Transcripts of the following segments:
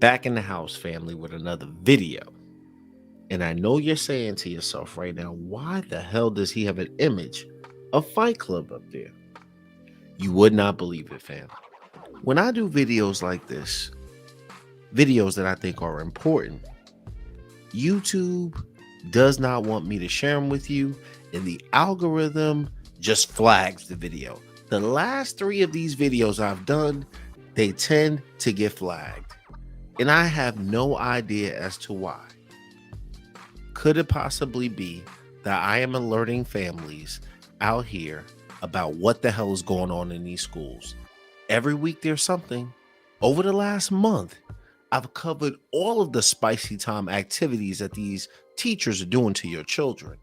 Back in the house, family, with another video. And I know you're saying to yourself right now, why the hell does he have an image of Fight Club up there? You would not believe it, fam. When I do videos like this, videos that I think are important, YouTube does not want me to share them with you, and the algorithm just flags the video. The last 3 of these videos I've done, they tend to get flagged, and I have no idea as to why. Could it possibly be that I am alerting families out here about what the hell is going on in these schools? Every week there's something. Over the last month, I've covered all of the spicy time activities that these teachers are doing to your children.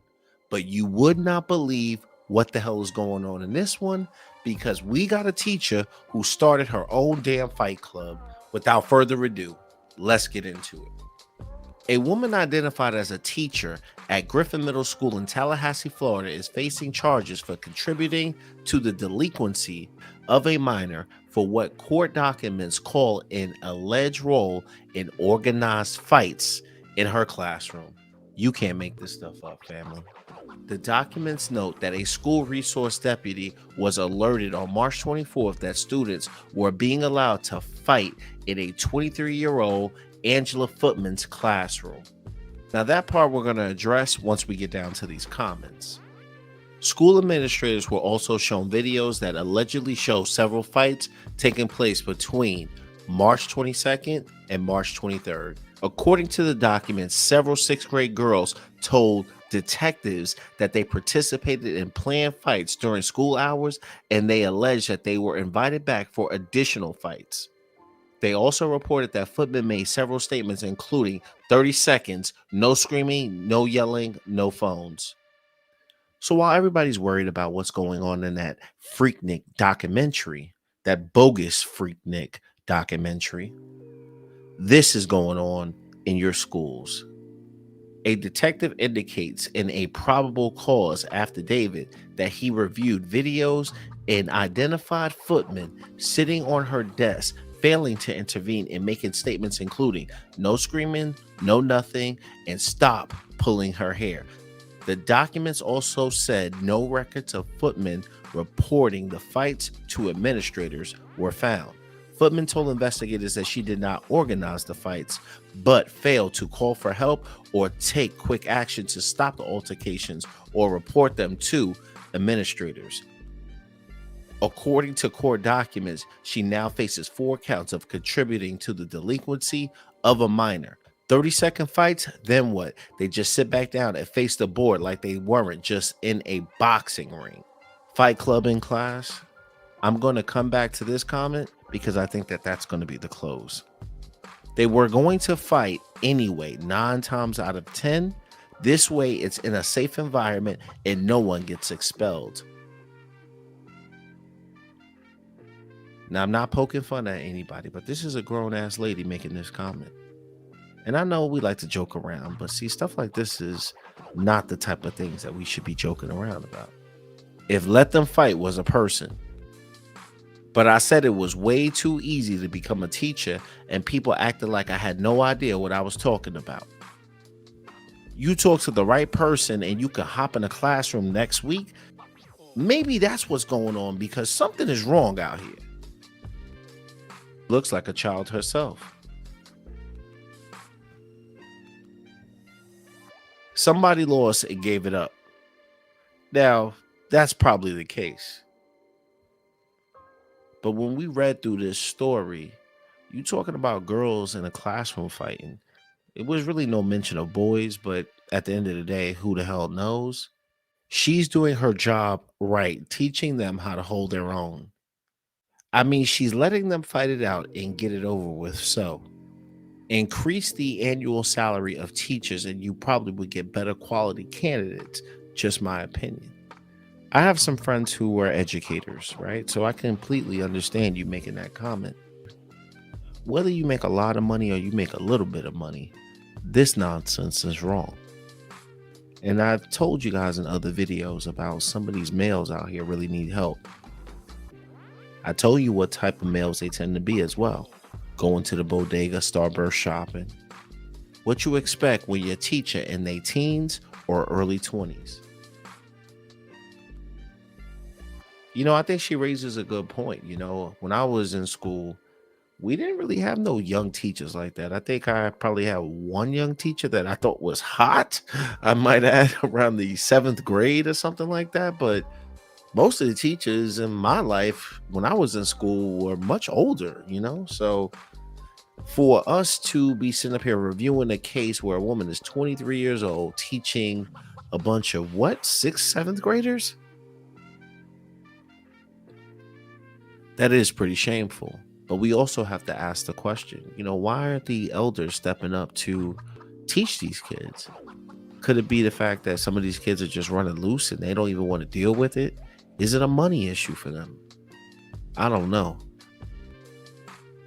But you would not believe what the hell is going on in this one, because we got a teacher who started her own damn fight club. Without further ado, let's get into it. A woman identified as a teacher at Griffin Middle School in Tallahassee, Florida, is facing charges for contributing to the delinquency of a minor for what court documents call an alleged role in organized fights in her classroom. You can't make this stuff up, family. The documents note that a school resource deputy was alerted on March 24th that students were being allowed to fight in a 23-year-old Angel Drew Footman's classroom. Now that part we're going to address once we get down to these comments. School administrators were also shown videos that allegedly show several fights taking place between March 22nd and March 23rd. According to the documents, several 6th grade girls told detectives that they participated in planned fights during school hours, and they alleged that they were invited back for additional fights. They also reported that Footman made several statements, including 30 seconds, no screaming, no yelling, no phones. So while everybody's worried about what's going on in that Freaknik documentary, that bogus Freaknik documentary, this is going on in your schools. A detective indicates in a probable cause affidavit that he reviewed videos and identified Footman sitting on her desk, failing to intervene and making statements including no screaming, no nothing, and stop pulling her hair. The documents also said no records of Footman reporting the fights to administrators were found. Footman told investigators that she did not organize the fights, but failed to call for help or take quick action to stop the altercations or report them to administrators. According to court documents, she now faces 4 counts of contributing to the delinquency of a minor. 30-second fights, then what? They just sit back down and face the board like they weren't just in a boxing ring. Fight club in class. I'm going to come back to this comment because I think that that's going to be the close. They were going to fight anyway, 9 times out of 10. This way, it's in a safe environment and no one gets expelled. Now, I'm not poking fun at anybody, but this is a grown-ass lady making this comment. And I know we like to joke around, but see, stuff like this is not the type of things that we should be joking around about. If let them fight was a person, but I said it was way too easy to become a teacher and people acted like I had no idea what I was talking about. You talk to the right person and you can hop in a classroom next week. Maybe that's what's going on, because something is wrong out here. Looks like a child herself. Somebody lost and gave it up. Now, that's probably the case. But when we read through this story, you talking about girls in a classroom fighting. It was really no mention of boys, but at the end of the day, who the hell knows? She's doing her job right, teaching them how to hold their own. I mean, she's letting them fight it out and get it over with. So increase the annual salary of teachers and you probably would get better quality candidates. Just my opinion. I have some friends who are educators, right? So I completely understand you making that comment. Whether you make a lot of money or you make a little bit of money, this nonsense is wrong. And I've told you guys in other videos about some of these males out here really need help. I told you what type of males they tend to be as well. going to the bodega, Starburst shopping. What you expect when your teacher in their teens or early 20s? I think she raises a good point. When I was in school, we didn't really have no young teachers like that. I think I probably had one young teacher that I thought was hot. I might add around the seventh grade or something like that. But most of the teachers in my life when I was in school were much older. So for us to be sitting up here reviewing a case where a woman is 23 years old teaching a bunch of what, sixth, seventh graders? That is pretty shameful. But we also have to ask the question, why aren't the elders stepping up to teach these kids? Could it be the fact that some of these kids are just running loose and they don't even want to deal with it? Is it a money issue for them? I don't know.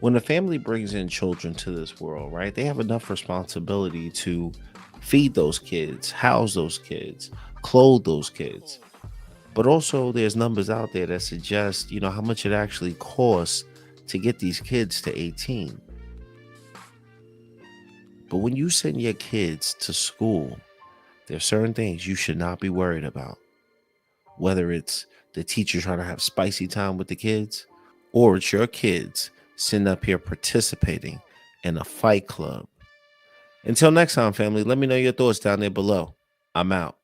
When a family brings in children to this world, right, they have enough responsibility to feed those kids, house those kids, clothe those kids. But also there's numbers out there that suggest, how much it actually costs to get these kids to 18. But when you send your kids to school, there are certain things you should not be worried about. Whether it's the teacher trying to have spicy time with the kids, or it's your kids sitting up here participating in a fight club. Until next time, family, let me know your thoughts down there below. I'm out.